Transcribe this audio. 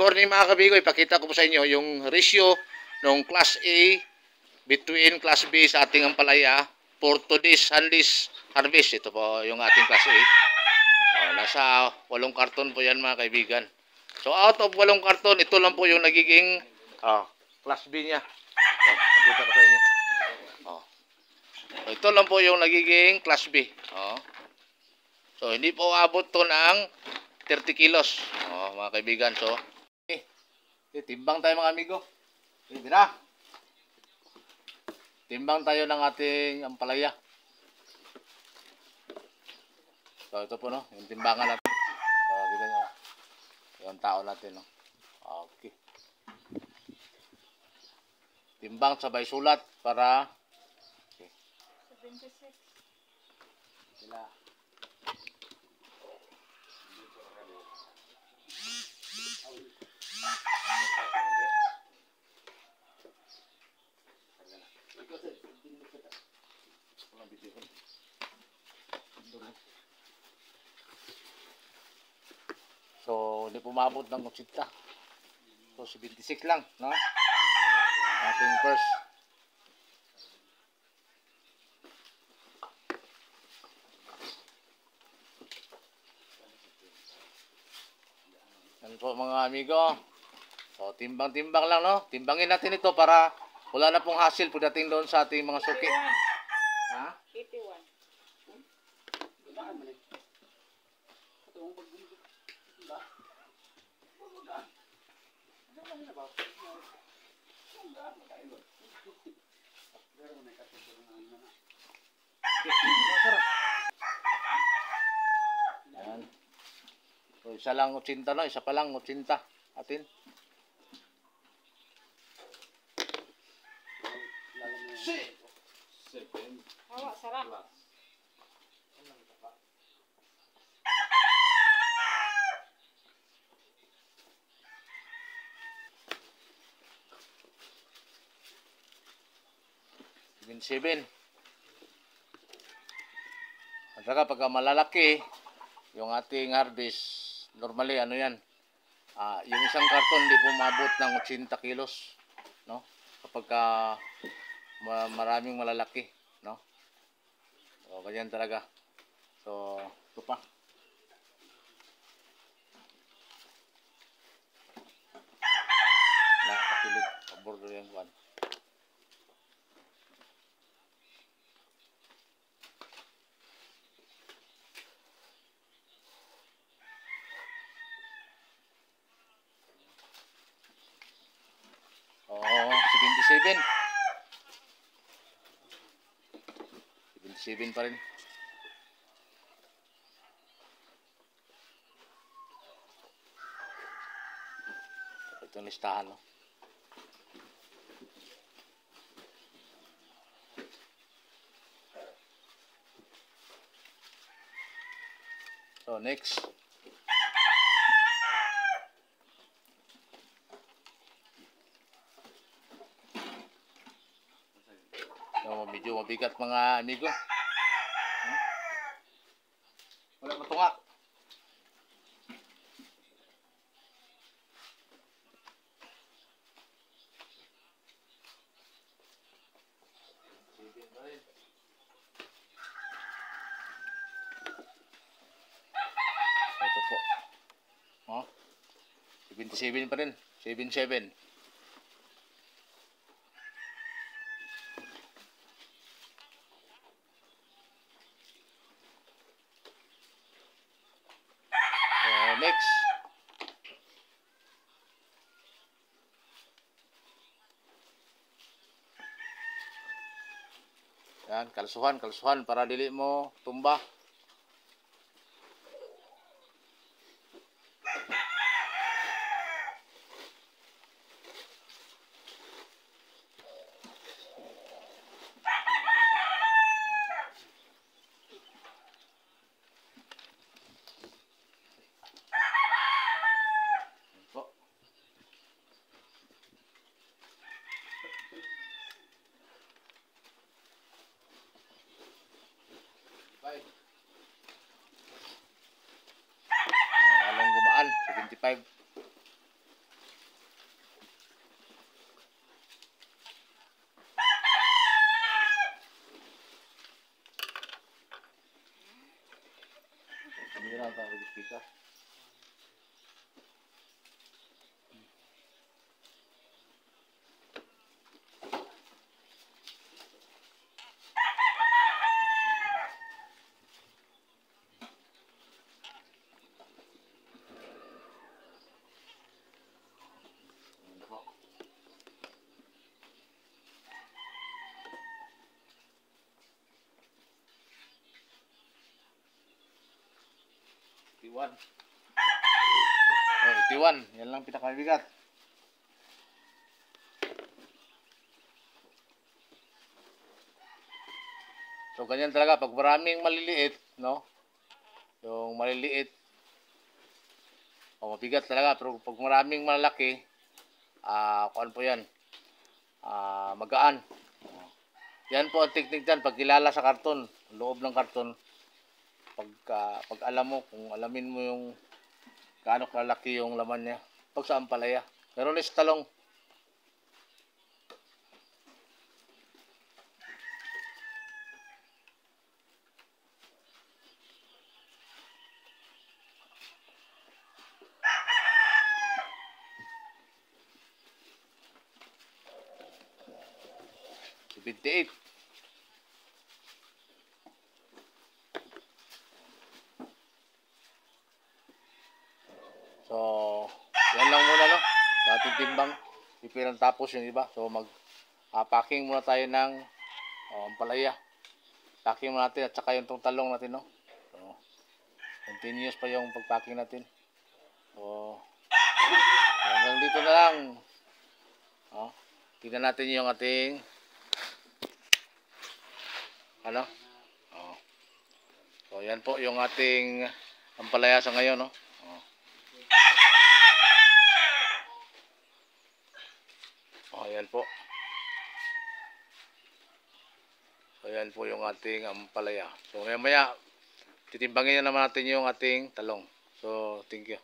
morning mga kabigo, ipakita ko po sa inyo yung ratio ng Class A between Class B sa ating ampalaya for today's Sunday's harvest. Ito po yung ating Class A. Nasa 8 karton po yan mga kaibigan. So out of 8 karton, ito lang po yung nagiging Class B niya. Pakita ko sa inyo. Ito lang po yung nagiging Class B. So hindi po abot to ng 30 kilos. Mga kaibigan. So, timbang tayo mga amigo. Hindi na. Timbang tayo ng ating ampalaya. So, ito po, no? Yung timbangan natin. So, kita nyo. Yung tao natin, no? Okay. Timbang sabay sulat para... Okay. 76. Sila. So, hindi pumabot ng 80. So, 76 lang, no? Ating first. Yan po mga amigo. So, timbang-timbang lang, no? Timbangin natin ito para wala na pong hassle pagdating doon sa ating mga suki. 81. Ha? 81. Yan. So, isa lang 80, no? Isa pa lang 80 atin. Hawa, sarap. Seven. At saka pagka malalaki yung ating harvest, normally ano yan, yung isang karton hindi pumabot ng 80 kilos, no? Kapag maraming malalaki, no? So, ganyan talaga. So, ito pa. Nakapilid, pabordo yung kuwan. Oh, 77. 77 pa rin. Ito yung listahan, no? So, next. So, medyo mabigat mga amigo. Wala matunga. Ito po. 77 pa rin. 77. Next. Yan, kalsuhan para dili mo tumba. Lalong gumaan, 75. Pisa. Tiwan. Oh, tiwan. Yan lang pinakabigat. So, ganyan talaga. Pag maraming maliliit, no? Yung maliliit, mabigat talaga. Pero pag maraming malaki, kuan po yan, magaan. Yan po ang technique dyan. Pag kilala sa karton, loob ng karton, pag alam mo, kung alamin mo yung gaano kalaki yung laman niya, pag sa ampalaya. Meron is talong. Si 28. So, yan lang muna, no? Dating timbang. Pipirang tapos yung iba. So, packing muna tayo ng ampalaya. Packing muna natin at saka yung talong natin, no? So, continuous pa yung pagpacking natin. So, hanggang dito na lang. Tingnan natin yung ating so, yan po yung ating ampalaya sa ngayon, no? Ayan po. Ayan po yung ating ampalaya. So, maya-maya, titimbangin na naman natin yung ating talong. So, thank you.